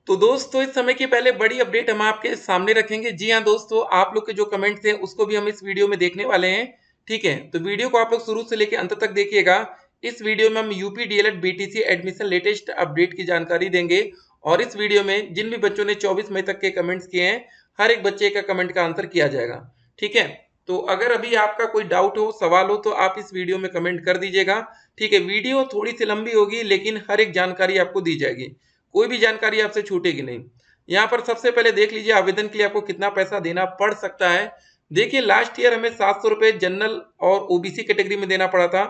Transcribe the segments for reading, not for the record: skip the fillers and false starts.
तो दोस्तों इस समय की पहले बड़ी अपडेट हम आपके सामने रखेंगे। जी हाँ दोस्तों, आप लोग के जो कमेंट थे उसको भी हम इस वीडियो में देखने वाले हैं। ठीक है, तो वीडियो को आप लोग शुरू से लेकर अंत तक देखिएगा। इस वीडियो में हम UP DElEd BTC admission latest update की जानकारी देंगे। और इस वीडियो में जिन भी बच्चों ने 24 मई तक के कमेंट्स किए हैं, हर एक बच्चे का कमेंट का आंसर किया जाएगा। ठीक है, तो अगर अभी आपका कोई डाउट हो, सवाल हो, तो आप इस वीडियो में कमेंट कर दीजिएगा। ठीक है, वीडियो थोड़ी सी लंबी होगी लेकिन हर एक जानकारी आपको दी जाएगी, कोई भी जानकारी आपसे छूटेगी नहीं। यहाँ पर सबसे पहले देख लीजिए आवेदन के लिए आपको कितना पैसा देना पड़ सकता है। देखिए लास्ट ईयर हमें 700 रुपये जनरल और ओबीसी कैटेगरी में देना पड़ा था।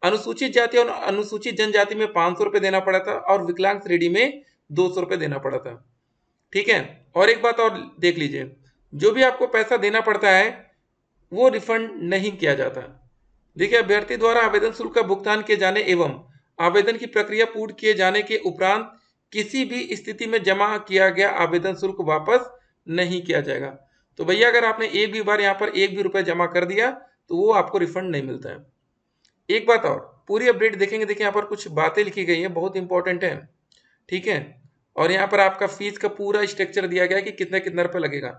अनुसूचित जाति और अनुसूचित जनजाति में 500 रुपये देना पड़ा था और विकलांग श्रेणी में 200 रुपये देना पड़ा था। ठीक है, और एक बात और देख लीजिए, जो भी आपको पैसा देना पड़ता है वो रिफंड नहीं किया जाता। देखिए अभ्यर्थी द्वारा आवेदन शुल्क का भुगतान किए जाने एवं आवेदन की प्रक्रिया पूर्ण किए जाने के उपरांत किसी भी स्थिति में जमा किया गया आवेदन शुल्क वापस नहीं किया जाएगा। तो भैया अगर आपने एक भी बार यहाँ पर एक भी रुपया जमा कर दिया तो वो आपको रिफंड नहीं मिलता है। एक बात और, पूरी अपडेट देखेंगे। देखिए यहाँ पर कुछ बातें लिखी गई हैं, बहुत इंपॉर्टेंट है। ठीक है, और यहाँ पर आपका फीस का पूरा स्ट्रक्चर दिया गया है कि कितना कितना रुपया लगेगा।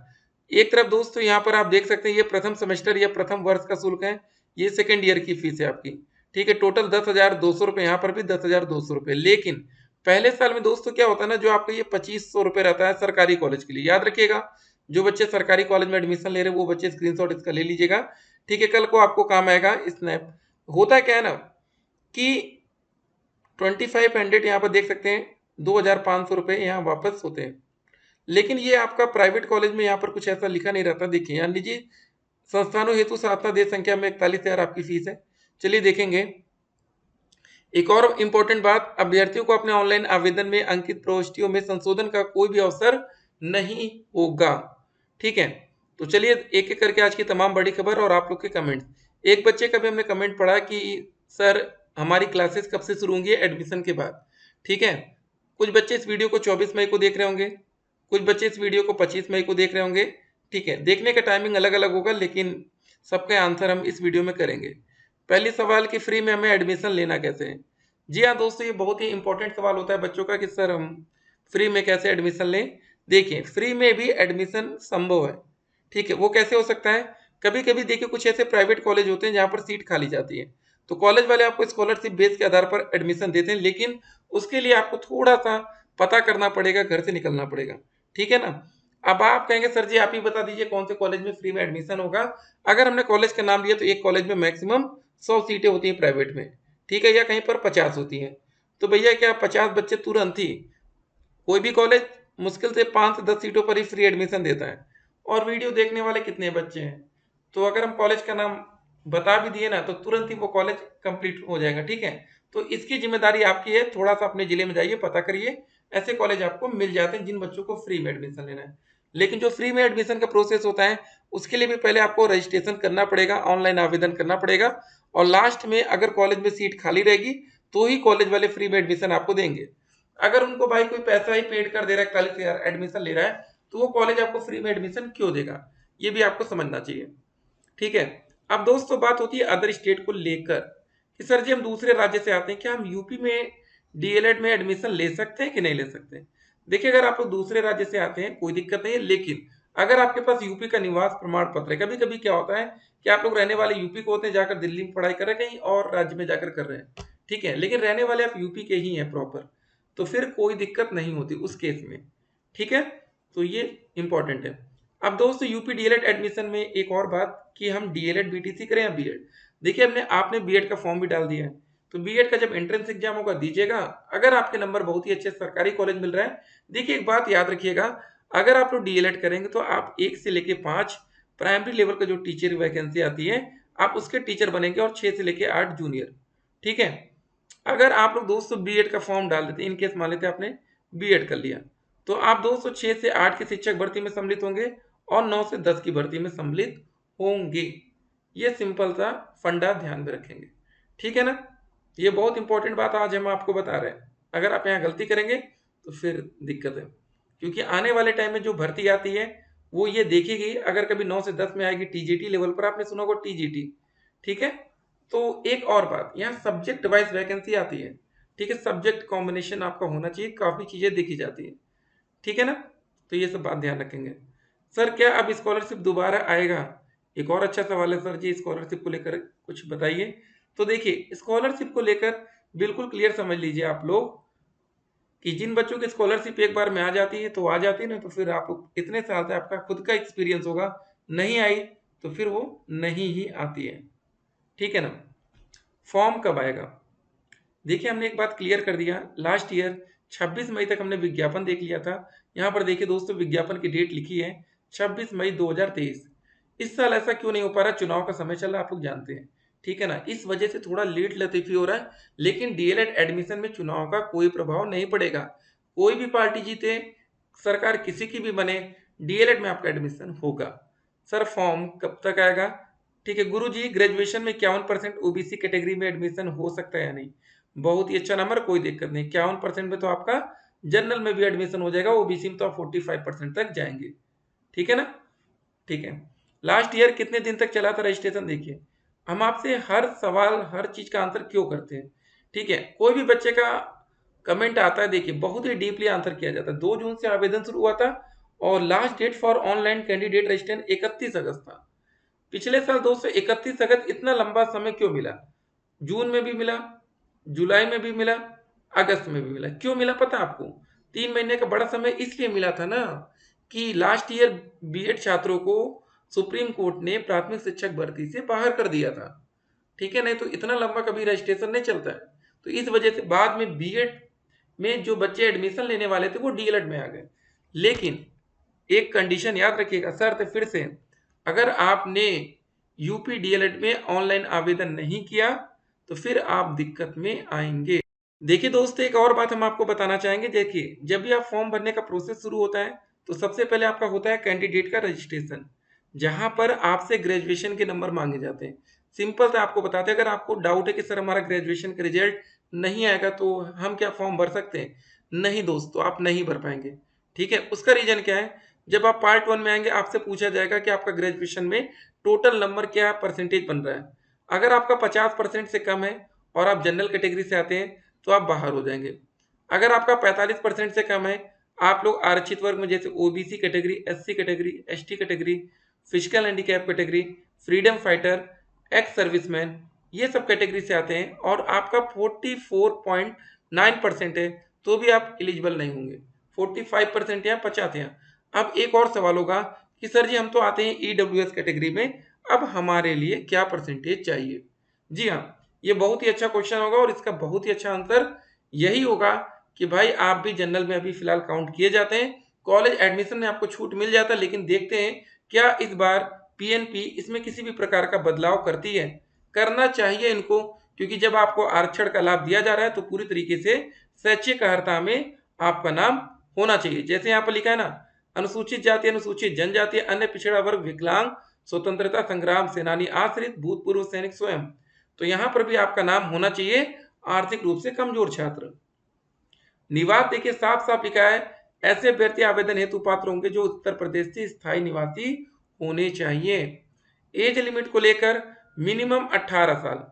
एक तरफ दोस्तों यहाँ पर आप देख सकते हैं, ये प्रथम सेमेस्टर या प्रथम वर्ष का शुल्क है, ये सेकेंड ईयर की फीस है आपकी। ठीक है, टोटल 10,200 रुपये, यहाँ पर भी 10,200 रुपये। लेकिन पहले साल में दोस्तों क्या होता है ना, जो आपका ये 2500 रुपये रहता है सरकारी कॉलेज के लिए, याद रखिएगा। जो बच्चे सरकारी कॉलेज में एडमिशन ले रहे हैं वो बच्चे स्क्रीनशॉट इसका ले लीजिएगा। ठीक है, कल को आपको काम आएगा स्नैप। होता क्या है ना कि 2500 यहाँ पर देख सकते हैं, 2,500 रुपये यहाँ वापस होते हैं। लेकिन ये आपका प्राइवेट कॉलेज में यहाँ पर कुछ ऐसा लिखा नहीं रहता। देखिए यहाँ निजी संस्थानों हेतु साधना देश संख्या में 41,000 आपकी फीस है। चलिए देखेंगे एक और इम्पोर्टेंट बात, अभ्यर्थियों को अपने ऑनलाइन आवेदन में अंकित प्रविष्टियों में संशोधन का कोई भी अवसर नहीं होगा। ठीक है, तो चलिए एक एक करके आज की तमाम बड़ी खबर और आप लोग के कमेंट। एक बच्चे का भी हमने कमेंट पढ़ा कि सर हमारी क्लासेस कब से शुरू होंगी एडमिशन के बाद। ठीक है, कुछ बच्चे इस वीडियो को 24 मई को देख रहे होंगे, कुछ बच्चे इस वीडियो को 25 मई को देख रहे होंगे। ठीक है, देखने का टाइमिंग अलग अलग होगा लेकिन सबका आंसर हम इस वीडियो में करेंगे। पहली सवाल कि फ्री में हमें एडमिशन लेना कैसे है। जी हाँ दोस्तों, ये बहुत ही इंपॉर्टेंट सवाल होता है बच्चों का कि सर हम फ्री में कैसे एडमिशन लें। देखिए फ्री में भी एडमिशन संभव है। ठीक है, वो कैसे हो सकता है, कभी कभी देखिए कुछ ऐसे प्राइवेट कॉलेज होते हैं जहाँ पर सीट खाली जाती है, तो कॉलेज वाले आपको स्कॉलरशिप बेस के आधार पर एडमिशन देते हैं, लेकिन उसके लिए आपको थोड़ा सा पता करना पड़ेगा, घर से निकलना पड़ेगा। ठीक है ना। अब आप कहेंगे सर जी आप ही बता दीजिए कौन से कॉलेज में फ्री में एडमिशन होगा। अगर हमने कॉलेज का नाम लिया तो एक कॉलेज में मैक्सिमम 100 सीटें होती हैं प्राइवेट में। ठीक है, या कहीं पर 50 होती हैं। तो भैया क्या 50 बच्चे तुरंत ही, कोई भी कॉलेज मुश्किल से 5 से 10 सीटों पर ही फ्री एडमिशन देता है। और वीडियो देखने वाले कितने बच्चे हैं, तो अगर हम कॉलेज का नाम बता भी दिए ना तो तुरंत ही वो कॉलेज कंप्लीट हो जाएगा। ठीक है, तो इसकी जिम्मेदारी आपकी है, थोड़ा सा अपने जिले में जाइए, पता करिए, ऐसे कॉलेज आपको मिल जाते हैं जिन बच्चों को फ्री में एडमिशन लेना है। लेकिन जो फ्री में एडमिशन का प्रोसेस होता है उसके लिए भी पहले आपको रजिस्ट्रेशन करना पड़ेगा, ऑनलाइन आवेदन करना पड़ेगा, और लास्ट में अगर कॉलेज में सीट खाली रहेगी तो ही कॉलेज वाले फ्री में एडमिशन आपको देंगे। अगर उनको भाई कोई पैसा ही पेड कर दे रहा है, 40,000 एडमिशन ले रहा है, तो वो कॉलेज आपको फ्री में एडमिशन क्यों देगा, ये भी आपको समझना चाहिए। ठीक है, अब दोस्तों बात होती है अदर स्टेट को लेकर कि सर जी हम दूसरे राज्य से आते हैं, क्या हम यूपी में डीएलएड में एडमिशन ले सकते हैं कि नहीं ले सकते। देखिए अगर आप लोग दूसरे राज्य से आते हैं कोई दिक्कत नहीं है, लेकिन अगर आपके पास यूपी का निवास प्रमाण पत्र है, कभी कभी क्या होता है कि आप लोग रहने वाले यूपी को होते हैं, जाकर दिल्ली में पढ़ाई कर रहे हैं, कहीं और राज्य में जाकर कर रहे हैं। ठीक है, लेकिन रहने वाले आप यूपी के ही हैं प्रॉपर, तो फिर कोई दिक्कत नहीं होती उस केस में। ठीक है, तो ये इंपॉर्टेंट है। अब दोस्तों यूपी डीएलएड एडमिशन में एक और बात कि हम डीएलएड बीटीसी करें या बीएड। देखिए हमने आपने बीएड का फॉर्म भी डाल दिया है, तो बीएड का जब एंट्रेंस एग्जाम होगा दीजिएगा। अगर आपके नंबर बहुत ही अच्छे सरकारी कॉलेज मिल रहा है, देखिए एक बात याद रखिएगा, अगर आप लोग डीएलएड करेंगे तो आप 1 से लेके 5 प्राइमरी लेवल का जो टीचर वैकेंसी आती है आप उसके टीचर बनेंगे, और 6 से लेके 8 जूनियर। ठीक है, अगर आप लोग दोस्तों बीएड का फॉर्म डाल देते, इन केस मान लेते आपने बीएड कर लिया, तो आप दोस्तों 6 से 8 की शिक्षक भर्ती में सम्मिलित होंगे और 9 से 10 की भर्ती में सम्मिलित होंगे। ये सिंपल सा फंडा ध्यान में रखेंगे। ठीक है ना, ये बहुत इंपॉर्टेंट बात आज हम आपको बता रहे हैं। अगर आप यहाँ गलती करेंगे तो फिर दिक्कत है, क्योंकि आने वाले टाइम में जो भर्ती आती है वो ये देखेगी, अगर कभी 9 से 10 में आएगी टीजीटी लेवल पर, आपने सुना होगा टीजीटी। ठीक है, तो एक और बात, यहाँ सब्जेक्ट वाइज वैकेंसी आती है। ठीक है, सब्जेक्ट कॉम्बिनेशन आपका होना चाहिए, काफ़ी चीज़ें देखी जाती है। ठीक है ना। तो ये सब बात ध्यान रखेंगे। सर क्या अब स्कॉलरशिप दोबारा आएगा? एक और अच्छा सवाल है सर जी, स्कॉलरशिप को लेकर कुछ बताइए। तो देखिए स्कॉलरशिप को लेकर बिल्कुल क्लियर समझ लीजिए आप लोग कि जिन बच्चों की स्कॉलरशिप एक बार में आ जाती है तो आ जाती है ना, तो फिर आप इतने साल से आपका खुद का एक्सपीरियंस होगा, नहीं आई तो फिर वो नहीं ही आती है। ठीक है ना। फॉर्म कब आएगा? देखिए हमने एक बात क्लियर कर दिया, लास्ट ईयर 26 मई तक हमने विज्ञापन देख लिया था। यहाँ पर देखिए दोस्तों विज्ञापन की डेट लिखी है 26 मई 2023। इस साल ऐसा क्यों नहीं हो पा रहा? चुनाव का समय चल रहा है, आप लोग जानते हैं। ठीक है ना, इस वजह से थोड़ा लेट लतीफी हो रहा है। लेकिन डीएलएड एडमिशन में चुनाव का कोई प्रभाव नहीं पड़ेगा। कोई भी पार्टी जीते, सरकार किसी की भी बने, डीएलएड में आपका एडमिशन होगा। सर फॉर्म कब तक आएगा? ठीक है गुरु जी, ग्रेजुएशन में 51% ओबीसी कैटेगरी में एडमिशन हो सकता है या नहीं? बहुत ही अच्छा नंबर, कोई दिक्कत नहीं। 51% में तो आपका जनरल में भी एडमिशन हो जाएगा, ओबीसी में तो आप 45% तक जाएंगे। ठीक है ना। ठीक है। लास्ट ईयर कितने दिन तक चला था रजिस्ट्रेशन? देखिए हम आपसे हर सवाल हर चीज का आंसर क्यों करते हैं। ठीक है, कोई भी बच्चे का कमेंट आता है, देखिए बहुत ही डीपली आंसर किया जाता है। 2 जून से आवेदन शुरू हुआ था और last date for online candidate registration 31 अगस्त था। पिछले साल दोस्तों 31 अगस्त, इतना लंबा समय क्यों मिला? जून में भी मिला, जुलाई में भी मिला, अगस्त में भी मिला। क्यों मिला पता आपको? 3 महीने का बड़ा समय इसलिए मिला था ना कि लास्ट ईयर बीएड छात्रों को सुप्रीम कोर्ट ने प्राथमिक शिक्षक भर्ती से बाहर कर दिया था। ठीक है, नहीं तो इतना लंबा कभी रजिस्ट्रेशन नहीं चलता है। तो इस वजह से बाद में बीएड में जो बच्चे एडमिशन लेने वाले थे वो डीएलएड में आ गए। लेकिन एक कंडीशन याद रखिएगा, शर्त फिर से, अगर आपने यूपी डीएलएड में ऑनलाइन आवेदन नहीं किया तो फिर आप दिक्कत में आएंगे। देखिए दोस्तों एक और बात हम आपको बताना चाहेंगे। देखिए जब भी आप फॉर्म भरने का प्रोसेस शुरू होता है तो सबसे पहले आपका होता है कैंडिडेट का रजिस्ट्रेशन, जहां पर आपसे ग्रेजुएशन के नंबर मांगे जाते हैं। सिंपल से आपको बताते हैं, अगर आपको डाउट है कि सर हमारा ग्रेजुएशन का रिजल्ट नहीं आएगा तो हम क्या फॉर्म भर सकते हैं? नहीं दोस्तों, आप नहीं भर पाएंगे। ठीक है, उसका रीजन क्या है? जब आप पार्ट 1 में आएंगे आपसे पूछा जाएगा कि आपका ग्रेजुएशन में टोटल नंबर क्या परसेंटेज बन रहा है। अगर आपका 50% से कम है और आप जनरल कैटेगरी से आते हैं तो आप बाहर हो जाएंगे। अगर आपका 45% से कम है, आप लोग आरक्षित वर्ग में जैसे OBC category, SC category, ST category, physical handicap category, freedom fighter, ex serviceman, ये सब कैटेगरी से आते हैं और आपका 44.9% है तो भी आप एलिजिबल नहीं होंगे। 45% या 50 हैं। अब एक और सवाल होगा कि सर जी हम तो आते हैं ईडब्ल्यूएस कैटेगरी में, अब हमारे लिए क्या परसेंटेज चाहिए? जी हाँ, ये बहुत ही अच्छा क्वेश्चन होगा और इसका बहुत ही अच्छा आंसर यही होगा कि भाई आप भी जनरल में अभी फिलहाल काउंट किए जाते हैं। कॉलेज एडमिशन में आपको छूट मिल जाता है, लेकिन देखते हैं क्या इस बार पीएनपी इसमें किसी भी प्रकार का बदलाव करती है। करना चाहिए इनको, क्योंकि जब आपको आरक्षण का लाभ दिया जा रहा है तो पूरी तरीके से स्वैच्छिक अर्हता में आपका नाम होना चाहिए। जैसे यहाँ पर लिखा है ना, अनुसूचित जाति, अनुसूचित जनजाति, अन्य पिछड़ा वर्ग, विकलांग, स्वतंत्रता संग्राम सेनानी आश्रित, भूतपूर्व सैनिक स्वयं, तो यहाँ पर भी आपका नाम होना चाहिए आर्थिक रूप से कमजोर छात्र। निवास देखिए साफ साफ लिखा है, ऐसे अभ्यर्थी आवेदन हेतु पात्र होंगे जो उत्तर प्रदेश से स्थायी निवासी होने चाहिए। एज लिमिट को लेकर मिनिमम 18 साल।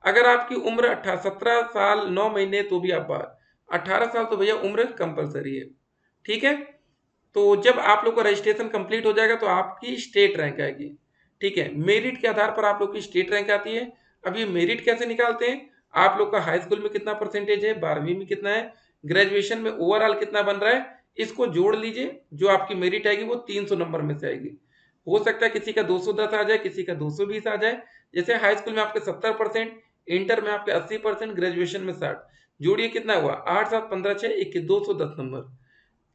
अगर आपकी उम्र 17 साल 9 महीने तो भी आप बाहर, 18 साल तो भैया उम्र कंपलसरी है। ठीक है, तो जब आप लोग का रजिस्ट्रेशन कंप्लीट हो जाएगा तो आपकी स्टेट रैंक आएगी। ठीक है, मेरिट के आधार पर आप लोग की स्टेट रैंक आती है। अब ये मेरिट कैसे निकालते हैं? आप लोग का हाई स्कूल में कितना परसेंटेज है, 12वीं में कितना है, ग्रेजुएशन में ओवरऑल कितना बन रहा है, इसको जोड़ लीजिए। जो आपकी मेरिट आएगी वो 300 नंबर में से आएगी। हो सकता है किसी का 210 आ जाए, किसी का 220 आ जाए। जैसे हाई स्कूल में आपके 70%, इंटर में आपके 80%, ग्रेजुएशन में 60, जोड़िए कितना हुआ, 8 7 15 6 21 210 नंबर।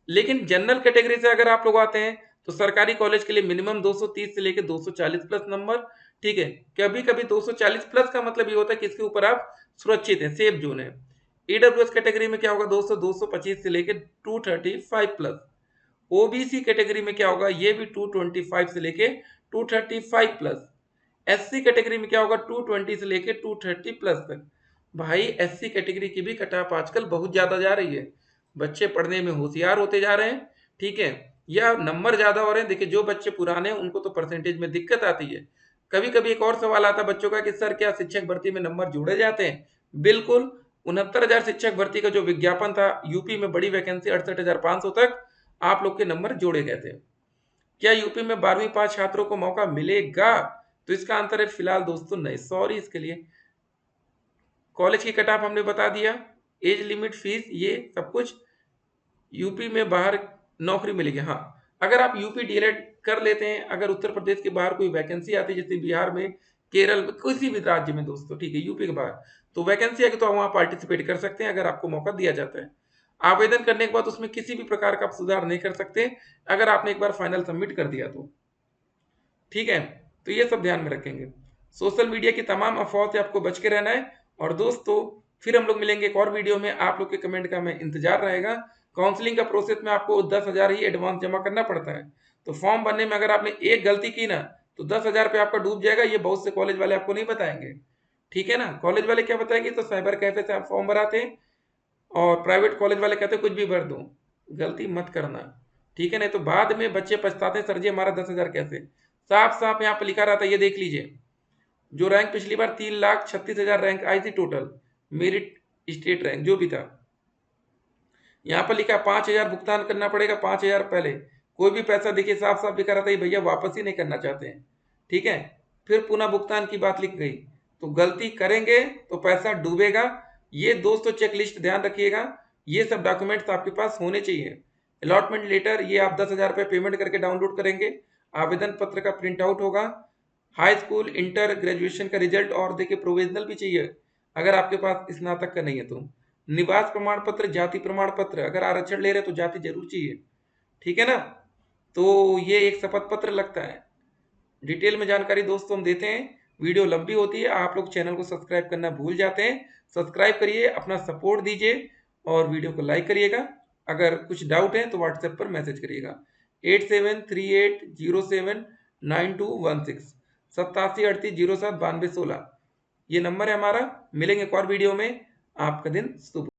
लेकिन जनरल कैटेगरी से अगर आप लोग आते हैं तो सरकारी कॉलेज के लिए मिनिमम 230 से लेकर 240 प्लस नंबर। ठीक है, कभी कभी 240 प्लस का मतलब ये होता है कि इसके ऊपर आप सुरक्षित हैं, सेफ जोन है। ईडब्ल्यूएस कैटेगरी में क्या होगा, 200 225 से लेकर 235 प्लस। ओबीसी कैटेगरी में क्या होगा, ये भी 225 से लेके 235 प्लस। एससी कैटेगरी में क्या होगा, 220 से लेके 230 प्लस तक। भाई एससी कैटेगरी की भी कट ऑफ आजकल बहुत ज्यादा जा रही है, बच्चे पढ़ने में होशियार होते जा रहे हैं। ठीक है, या नंबर ज्यादा हो रहे हैं। देखिए जो बच्चे पुराने हैं उनको तो परसेंटेज में दिक्कत आती है। कभी कभी एक और सवाल आता है बच्चों का कि सर क्या शिक्षक भर्ती में नंबर जोड़े जाते हैं? बिल्कुल। 69,000 शिक्षक भर्ती का जो विज्ञापन था, यूपी में बड़ी वैकेंसी 68,500 तक, आप लोग के नंबर जोड़े गए थे। क्या यूपी में 12वीं पास छात्रों को मौका मिलेगा? तो इसका आंसर है फिलहाल दोस्तों नहीं, सॉरी इसके लिए। कॉलेज की कट ऑफ हमने बता दिया, एज लिमिट, फीस, ये सब कुछ। यूपी में बाहर नौकरी मिलेगी, हाँ, अगर आप यूपी डीएलएड कर लेते हैं, अगर उत्तर प्रदेश के बाहर कोई वैकेंसी आती है, जैसे बिहार में, केरल में, किसी भी राज्य में दोस्तों, ठीक है, यूपी के बाहर तो वैकेंसी आएगी तो आप वहाँ पार्टिसिपेट कर सकते हैं, अगर आपको मौका दिया जाता है। आवेदन करने के बाद उसमें किसी भी प्रकार का आप सुधार नहीं कर सकते, अगर आपने एक बार फाइनल सबमिट कर दिया तो, ठीक है। तो ये सब ध्यान में रखेंगे। सोशल मीडिया की तमाम अफवाहों से आपको बच के रहना है। और दोस्तों फिर हम लोग मिलेंगे एक और वीडियो में, आप लोग के कमेंट का मैं इंतजार रहेगा। काउंसलिंग का प्रोसेस में आपको 10,000 ही एडवांस जमा करना पड़ता है, तो फॉर्म भरने में अगर आपने एक गलती की ना तो 10,000 पे आपका डूब जाएगा। ये बहुत से कॉलेज वाले आपको नहीं बताएंगे, ठीक है ना। कॉलेज वाले क्या बताएंगे, तो साइबर कैफे से आप फॉर्म भराते हैं, और प्राइवेट कॉलेज वाले कहते हैं कुछ भी भर दो, गलती मत करना, ठीक है। नहीं तो बाद में बच्चे पछताते हैं, सर जी हमारा 10,000 कैसे। साफ साफ यहाँ पर लिखा रहता है, ये देख लीजिए। जो रैंक पिछली बार 3,36,000 रैंक आई थी टोटल, मेरिट स्टेट रैंक जो भी था, यहाँ पर लिखा 5,000 भुगतान करना पड़ेगा, 5,000 पहले। कोई भी पैसा देखिए साफ साफ लिखा रहता है भैया वापस ही नहीं करना चाहते हैं, ठीक है। फिर पुनः भुगतान की बात लिख गई, तो गलती करेंगे तो पैसा डूबेगा। ये दोस्तों चेकलिस्ट ध्यान रखिएगा, ये सब डॉक्यूमेंट्स आपके पास होने चाहिए। अलॉटमेंट लेटर ये आप 10,000 रुपये पेमेंट करके डाउनलोड करेंगे। आवेदन पत्र का प्रिंट आउट होगा। हाई स्कूल, इंटर, ग्रेजुएशन का रिजल्ट, और देखिए प्रोविजनल भी चाहिए अगर आपके पास स्नातक का नहीं है तो। निवास प्रमाण पत्र, जाति प्रमाण पत्र, अगर आरक्षण ले रहे तो जाति जरूर चाहिए, ठीक है ना। तो ये एक शपथ पत्र लगता है। डिटेल में जानकारी दोस्तों हम देते हैं, वीडियो लंबी होती है, आप लोग चैनल को सब्सक्राइब करना भूल जाते हैं। सब्सक्राइब करिए, अपना सपोर्ट दीजिए, और वीडियो को लाइक करिएगा। अगर कुछ डाउट है तो व्हाट्सएप पर मैसेज करिएगा 8738079216, 8738079216, ये नंबर है हमारा। मिलेंगे एक और वीडियो में, आपका दिन शुभ हो।